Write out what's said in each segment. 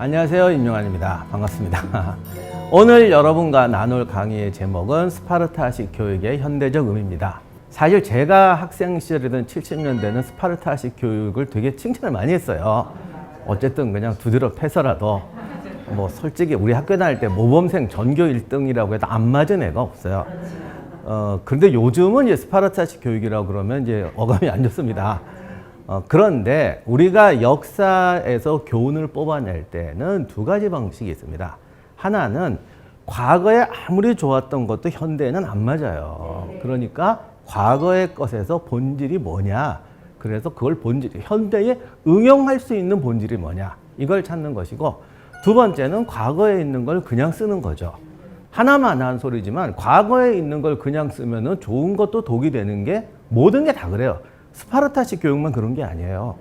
안녕하세요, 임용환입니다. 반갑습니다. 오늘 여러분과 나눌 강의의 제목은 스파르타식 교육의 현대적 의미입니다. 사실 제가 학생 시절이던 70년대는 스파르타식 교육을 되게 칭찬을 많이 했어요. 어쨌든 그냥 두드려 패서라도 뭐 솔직히 우리 학교 다닐 때 모범생 전교 1등이라고 해도 안 맞은 애가 없어요. 그런데 요즘은 이제 스파르타식 교육이라고 그러면 이제 어감이 안 좋습니다. 그런데 우리가 역사에서 교훈을 뽑아낼 때는 두 가지 방식이 있습니다. 하나는 과거에 아무리 좋았던 것도 현대에는 안 맞아요. 그러니까 과거의 것에서 본질이 뭐냐, 그래서 그걸 현대에 응용할 수 있는 본질이 뭐냐, 이걸 찾는 것이고, 두 번째는 과거에 있는 걸 그냥 쓰는 거죠. 하나만 한 소리지만 과거에 있는 걸 그냥 쓰면은 좋은 것도 독이 되는 게 모든 게 다 그래요. 스파르타식 교육만 그런 게 아니에요.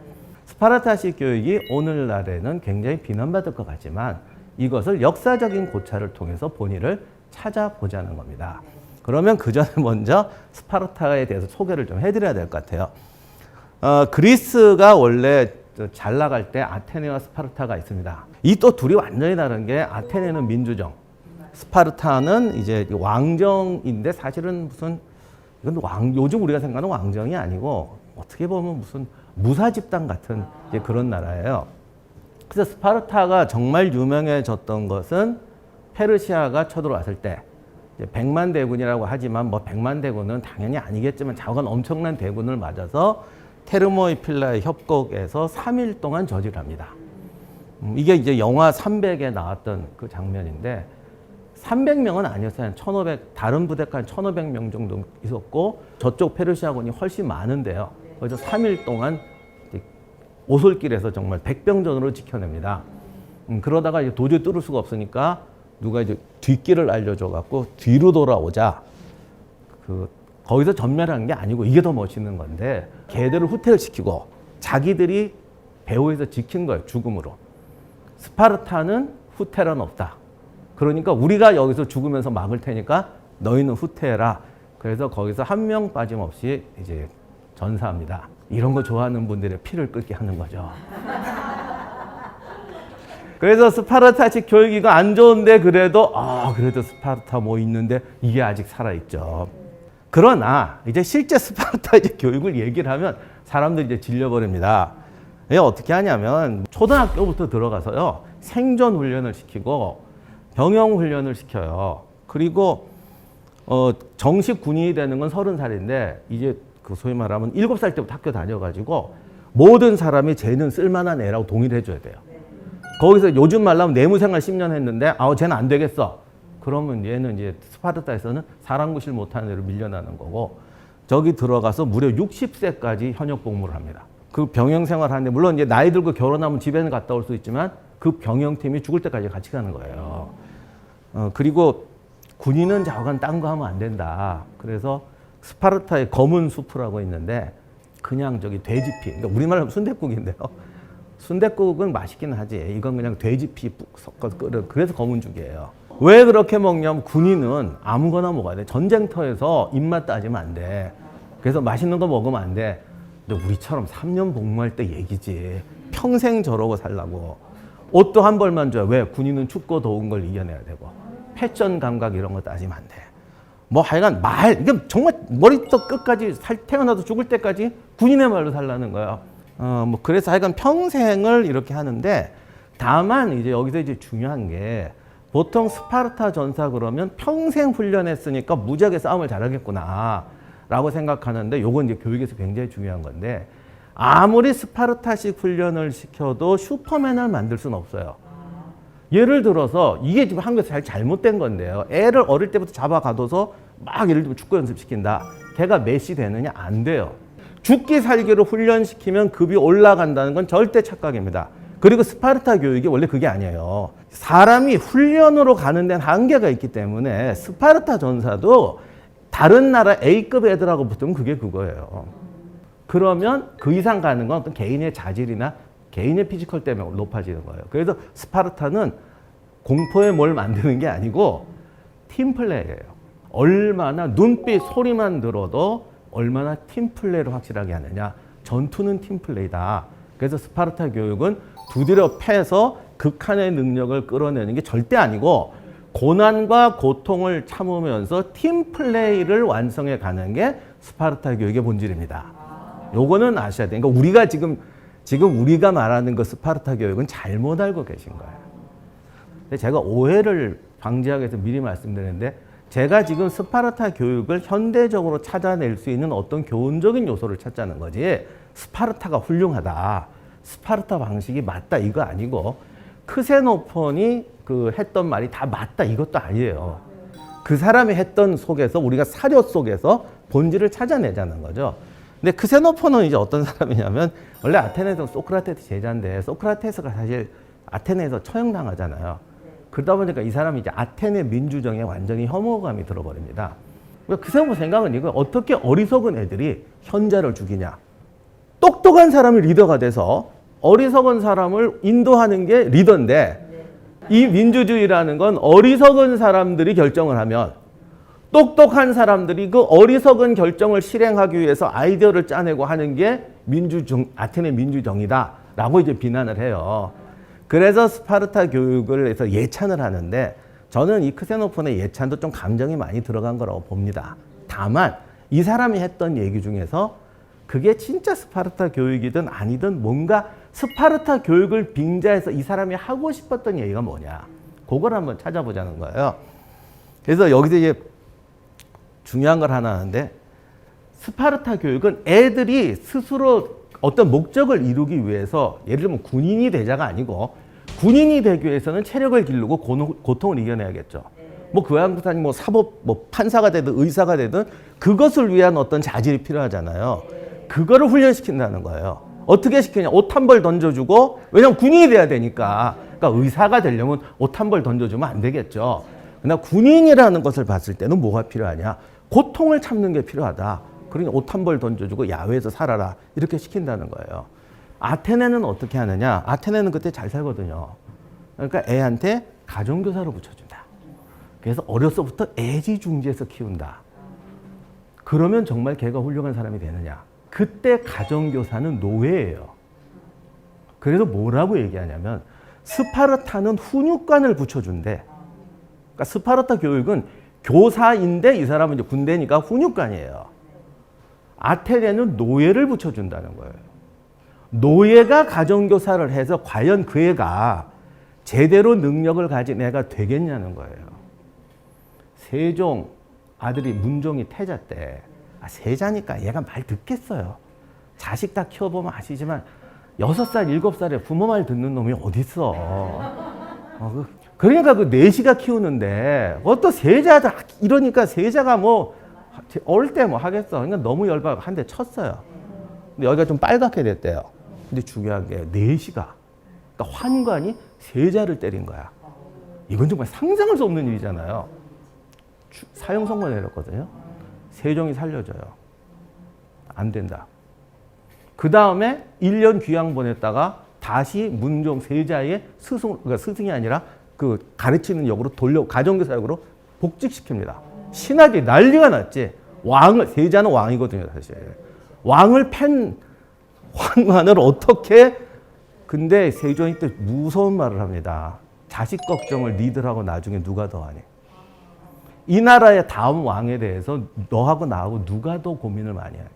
스파르타식 교육이 오늘날에는 굉장히 비난받을 것 같지만 이것을 역사적인 고찰을 통해서 본의를 찾아보자는 겁니다. 그러면 그 전에 먼저 스파르타에 대해서 소개를 좀 해드려야 될 것 같아요. 그리스가 원래 잘 나갈 때 아테네와 스파르타가 있습니다. 이 또 둘이 완전히 다른 게, 아테네는 민주정, 스파르타는 이제 왕정인데 사실은 무슨 이건 요즘 우리가 생각하는 왕정이 아니고 어떻게 보면 무슨 무사 집단 같은 이제 그런 나라예요. 그래서 스파르타가 정말 유명해졌던 것은 페르시아가 쳐들어왔을 때, 백만 대군이라고 하지만 뭐 100만 대군은 당연히 아니겠지만 작은 엄청난 대군을 맞아서 테르모이필라의 협곡에서 3일 동안 저지합니다. 이게 이제 영화 300에 나왔던 그 장면인데, 300명은 아니었어요. 1,500, 다른 부대까지 1,500명 정도 있었고, 저쪽 페르시아군이 훨씬 많은데요. 그래서 3일 동안 오솔길에서 정말 백병전으로 지켜냅니다. 그러다가 이제 도저히 뚫을 수가 없으니까 누가 이제 뒷길을 알려줘갖고 뒤로 돌아오자. 거기서 전멸한 게 아니고 이게 더 멋있는 건데, 걔들을 후퇴시키고 자기들이 배후에서 지킨 거예요, 죽음으로. 스파르타는 후퇴란 없다. 그러니까 우리가 여기서 죽으면서 막을 테니까 너희는 후퇴해라. 그래서 거기서 한 명 빠짐없이 이제 전사합니다. 이런 거 좋아하는 분들의 피를 끓게 하는 거죠. 그래서 스파르타식 교육이 이거 안 좋은데 그래도 스파르타 뭐 있는데 이게 아직 살아있죠. 그러나 이제 실제 스파르타식 교육을 얘기를 하면 사람들이 이제 질려버립니다. 어떻게 하냐면 초등학교부터 들어가서요, 생존 훈련을 시키고 병영 훈련을 시켜요. 그리고 정식 군인이 되는 건 30살인데 이제 그 소위 말하면 7살 때부터 학교 다녀가지고 모든 사람이 쟤는 쓸만한 애라고 동의를 해줘야 돼요. 거기서 요즘 말로 하면 내무생활 10년 했는데 쟤는 안 되겠어. 그러면 얘는 이제 스파르타에서는 사람 구실 못하는 애로 밀려나는 거고, 저기 들어가서 무려 60세까지 현역 복무를 합니다. 그 병영 생활 하는데, 물론 이제 나이 들고 결혼하면 집에는 갔다 올 수 있지만 그 병영팀이 죽을 때까지 같이 가는 거예요. 그리고 군인은 자관 딴 거 하면 안 된다. 그래서 스파르타의 검은 수프라고 있는데, 그냥 저기 돼지피, 그러니까 우리말로 하면 순댓국인데요. 순댓국은 맛있긴 하지, 이건 그냥 돼지피 섞어서 끓여. 그래서 검은죽이에요. 왜 그렇게 먹냐면 군인은 아무거나 먹어야 돼. 전쟁터에서 입맛 따지면 안 돼. 그래서 맛있는 거 먹으면 안 돼. 근데 우리처럼 3년 복무할 때 얘기지. 평생 저러고 살라고. 옷도 한 벌만 줘요. 왜? 군인은 춥고 더운 걸 이겨내야 되고. 패션 감각 이런 거 따지면 안 돼. 뭐 하여간 이게 정말 머리부터 끝까지 태어나도 죽을 때까지 군인의 말로 살라는 거예요. 그래서 하여간 평생을 이렇게 하는데, 다만 이제 여기서 이제 중요한 게, 보통 스파르타 전사 그러면 평생 훈련했으니까 무지하게 싸움을 잘하겠구나 라고 생각하는데, 요건 이제 교육에서 굉장히 중요한 건데, 아무리 스파르타식 훈련을 시켜도 슈퍼맨을 만들 수는 없어요. 예를 들어서 이게 지금 한국에서 잘못된 건데요. 애를 어릴 때부터 잡아가둬서 막 예를 들면 축구 연습시킨다. 걔가 메시 되느냐? 안 돼요. 죽기 살기로 훈련시키면 급이 올라간다는 건 절대 착각입니다. 그리고 스파르타 교육이 원래 그게 아니에요. 사람이 훈련으로 가는 데는 한계가 있기 때문에 스파르타 전사도 다른 나라 A급 애들하고 붙으면 그게 그거예요. 그러면 그 이상 가는 건 어떤 개인의 자질이나 개인의 피지컬 때문에 높아지는 거예요. 그래서 스파르타는 공포에 뭘 만드는 게 아니고 팀플레이예요. 얼마나 눈빛 소리만 들어도 얼마나 팀플레이를 확실하게 하느냐. 전투는 팀플레이다. 그래서 스파르타 교육은 두드려 패서 극한의 능력을 끌어내는 게 절대 아니고 고난과 고통을 참으면서 팀 플레이를 완성해 가는 게 스파르타 교육의 본질입니다. 요거는 아셔야 돼요. 그러니까 우리가 지금 우리가 말하는 그 스파르타 교육은 잘못 알고 계신 거예요. 근데 제가 오해를 방지하기 위해서 미리 말씀드리는데 제가 지금 스파르타 교육을 현대적으로 찾아낼 수 있는 어떤 교훈적인 요소를 찾자는 거지 스파르타가 훌륭하다, 스파르타 방식이 맞다 이거 아니고 크세노폰이 그 했던 말이 다 맞다 이것도 아니에요. 그 사람이 했던 속에서 우리가 사료 속에서 본질을 찾아내자는 거죠. 근데 크세노폰은 이제 어떤 사람이냐면 원래 아테네에서 소크라테스 제자인데 소크라테스가 사실 아테네에서 처형당하잖아요. 그러다 보니까 이 사람이 이제 아테네 민주정에 완전히 혐오감이 들어버립니다. 크세노폰 생각은 이거 어떻게 어리석은 애들이 현자를 죽이냐. 똑똑한 사람이 리더가 돼서 어리석은 사람을 인도하는 게 리더인데 이 민주주의라는 건 어리석은 사람들이 결정을 하면 똑똑한 사람들이 그 어리석은 결정을 실행하기 위해서 아이디어를 짜내고 하는 게 아테네 민주정이다라고 이제 비난을 해요. 그래서 스파르타 교육을 해서 예찬을 하는데 저는 이 크세노폰의 예찬도 좀 감정이 많이 들어간 거라고 봅니다. 다만 이 사람이 했던 얘기 중에서 그게 진짜 스파르타 교육이든 아니든 뭔가 스파르타 교육을 빙자해서 이 사람이 하고 싶었던 얘기가 뭐냐. 그걸 한번 찾아보자는 거예요. 그래서 여기서 이제 중요한 걸 하나 하는데 스파르타 교육은 애들이 스스로 어떤 목적을 이루기 위해서 예를 들면 군인이 되자가 아니고 군인이 되기 위해서는 체력을 기르고 고통을 이겨내야겠죠. 뭐 그 양반이 뭐 사법 뭐 판사가 되든 의사가 되든 그것을 위한 어떤 자질이 필요하잖아요. 그거를 훈련시킨다는 거예요. 어떻게 시키냐? 옷 한 벌 던져주고 왜냐면 군인이 돼야 되니까. 그러니까 의사가 되려면 옷 한 벌 던져주면 안 되겠죠. 그러나 군인이라는 것을 봤을 때는 뭐가 필요하냐? 고통을 참는 게 필요하다. 그러니 옷 한 벌 던져주고 야외에서 살아라. 이렇게 시킨다는 거예요. 아테네는 어떻게 하느냐? 아테네는 그때 잘 살거든요. 그러니까 애한테 가정교사를 붙여준다. 그래서 어려서부터 애지중지해서 키운다. 그러면 정말 걔가 훌륭한 사람이 되느냐? 그때 가정교사는 노예예요. 그래서 뭐라고 얘기하냐면 스파르타는 훈육관을 붙여준대. 그러니까 스파르타 교육은 교사인데 이 사람은 이제 군대니까 훈육관이에요. 아테네는 노예를 붙여준다는 거예요. 노예가 가정교사를 해서 과연 그 애가 제대로 능력을 가진 애가 되겠냐는 거예요. 세종 아들이 문종이 태자 때 세자니까 얘가 말 듣겠어요. 자식 다 키워보면 아시지만 6살, 7살에 부모 말 듣는 놈이 어딨어. 그러니까 그 내시가 키우는데 어떤 세자다 이러니까 세자가 뭐 어릴 때 뭐 하겠어. 그러니까 너무 열받아 한 대 쳤어요. 근데 여기가 좀 빨갛게 됐대요. 근데 중요한 게 내시가 그러니까 환관이 세자를 때린 거야. 이건 정말 상상할 수 없는 일이잖아요. 사형 선고 내렸거든요. 세종이 살려줘요. 안 된다. 그 다음에 1년 귀양 보냈다가 다시 문종 세자의 그러니까 스승이 아니라 그 가르치는 역으로 가정교사 역으로 복직시킵니다. 신하들이 난리가 났지. 세자는 왕이거든요, 사실. 왕을 팬 황관을 어떻게, 근데 세종이 또 무서운 말을 합니다. 자식 걱정을 니들하고 나중에 누가 더 하니? 이 나라의 다음 왕에 대해서 너하고 나하고 누가 더 고민을 많이 하니?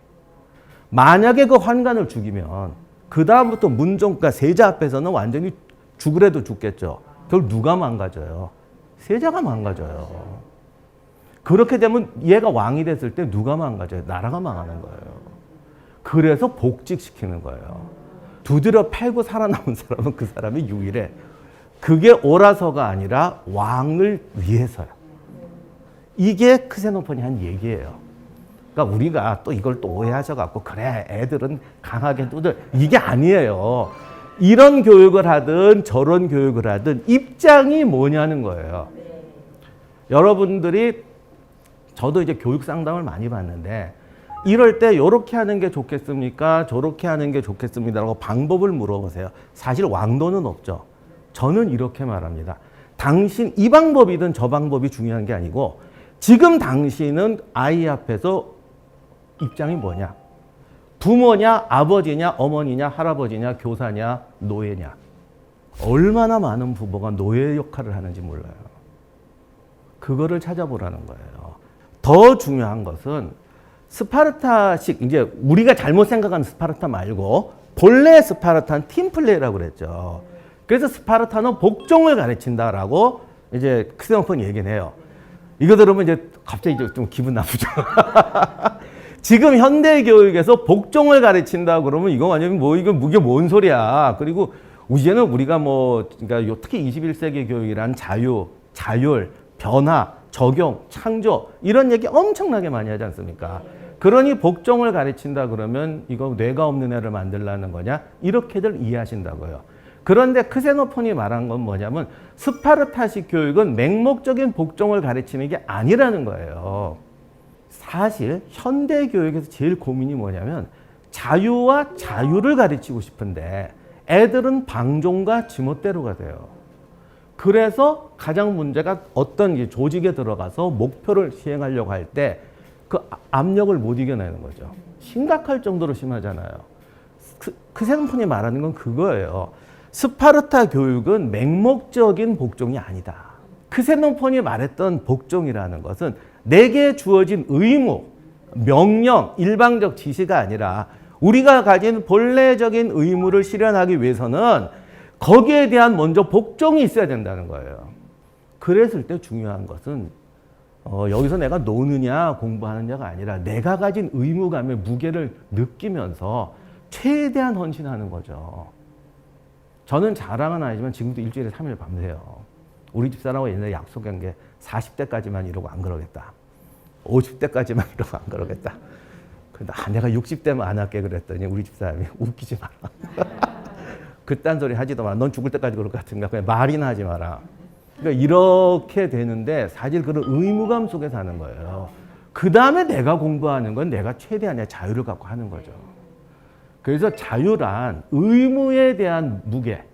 만약에 그 환관을 죽이면 그 다음부터 문종과 세자 앞에서는 완전히 죽으래도 죽겠죠. 그걸 누가 망가져요? 세자가 망가져요. 그렇게 되면 얘가 왕이 됐을 때 누가 망가져요? 나라가 망하는 거예요. 그래서 복직시키는 거예요. 두드려 패고 살아남은 사람은 그 사람이 유일해. 그게 옳아서가 아니라 왕을 위해서요. 이게 크세노폰이 한 얘기예요. 그러니까 우리가 또 이걸 또 오해하셔갖고 그래 애들은 강하게 두들 이게 아니에요. 이런 교육을 하든 저런 교육을 하든 입장이 뭐냐는 거예요. 여러분들이 저도 이제 교육 상담을 많이 받는데 이럴 때 이렇게 하는 게 좋겠습니까? 저렇게 하는 게 좋겠습니다. 라고 방법을 물어보세요. 사실 왕도는 없죠. 저는 이렇게 말합니다. 당신 이 방법이든 저 방법이 중요한 게 아니고 지금 당신은 아이 앞에서 입장이 뭐냐? 부모냐, 아버지냐, 어머니냐, 할아버지냐, 교사냐, 노예냐. 얼마나 많은 부부가 노예 역할을 하는지 몰라요. 그거를 찾아보라는 거예요. 더 중요한 것은 스파르타식, 이제 우리가 잘못 생각하는 스파르타 말고 본래 스파르타는 팀플레이라고 그랬죠. 그래서 스파르타는 복종을 가르친다라고 이제 크세노폰이 얘기를 해요. 이거 들으면 이제 갑자기 좀 기분 나쁘죠. 지금 현대 교육에서 복종을 가르친다 그러면 이거 완전히 이게 뭔 소리야. 그리고 이제는 우리가 그러니까 특히 21세기 교육이란 자율, 변화, 적용, 창조 이런 얘기 엄청나게 많이 하지 않습니까? 그러니 복종을 가르친다 그러면 이거 뇌가 없는 애를 만들라는 거냐? 이렇게들 이해하신다고요. 그런데 크세노폰이 말한 건 뭐냐면 스파르타식 교육은 맹목적인 복종을 가르치는 게 아니라는 거예요. 사실 현대 교육에서 제일 고민이 뭐냐면 자유와 자유를 가르치고 싶은데 애들은 방종과 지멋대로가 돼요. 그래서 가장 문제가 어떤 조직에 들어가서 목표를 시행하려고 할 때 그 압력을 못 이겨내는 거죠. 심각할 정도로 심하잖아요. 크세노폰이 말하는 건 그거예요. 스파르타 교육은 맹목적인 복종이 아니다. 크세노폰이 말했던 복종이라는 것은 내게 주어진 의무, 명령, 일방적 지시가 아니라 우리가 가진 본래적인 의무를 실현하기 위해서는 거기에 대한 먼저 복종이 있어야 된다는 거예요. 그랬을 때 중요한 것은 여기서 내가 노느냐 공부하느냐가 아니라 내가 가진 의무감의 무게를 느끼면서 최대한 헌신하는 거죠. 저는 자랑은 아니지만 지금도 일주일에 3일 밤새요. 우리 집사람하고 옛날에 약속한 게 40대까지만 이러고 안 그러겠다. 50대까지만 이러고 안 그러겠다. 근데 내가 60대면 안 할게 그랬더니 우리 집사람이 웃기지 마라. 그딴 소리 하지도 마라. 넌 죽을 때까지 그럴 것 같은가. 그냥 말이나 하지 마라. 그러니까 이렇게 되는데 사실 그런 의무감 속에 사는 거예요. 그 다음에 내가 공부하는 건 내가 최대한의 자유를 갖고 하는 거죠. 그래서 자유란 의무에 대한 무게,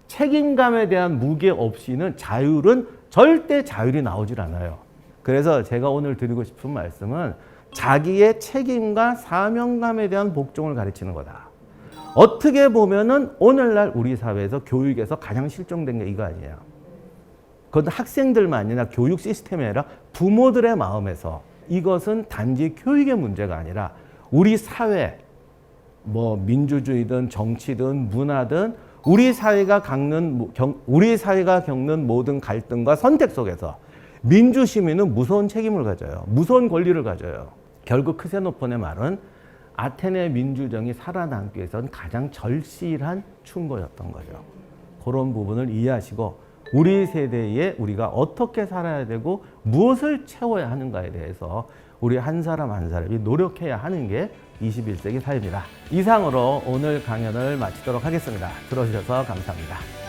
책임감에 대한 무게 없이는 자율은 절대 자율이 나오질 않아요. 그래서 제가 오늘 드리고 싶은 말씀은 자기의 책임과 사명감에 대한 복종을 가르치는 거다. 어떻게 보면은 오늘날 우리 사회에서 교육에서 가장 실종된 게 이거 아니에요. 그건 학생들만 아니라 교육 시스템이 아니라 부모들의 마음에서 이것은 단지 교육의 문제가 아니라 우리 사회, 민주주의든 정치든 문화든 우리 사회가 겪는 모든 갈등과 선택 속에서 민주시민은 무서운 책임을 가져요. 무서운 권리를 가져요. 결국 크세노폰의 말은 아테네 민주정이 살아남기 위해서는 가장 절실한 충고였던 거죠. 그런 부분을 이해하시고 우리 세대에 우리가 어떻게 살아야 되고 무엇을 채워야 하는가에 대해서 우리 한 사람 한 사람이 노력해야 하는 게 21세기 사회입니다. 이상으로 오늘 강연을 마치도록 하겠습니다. 들어주셔서 감사합니다.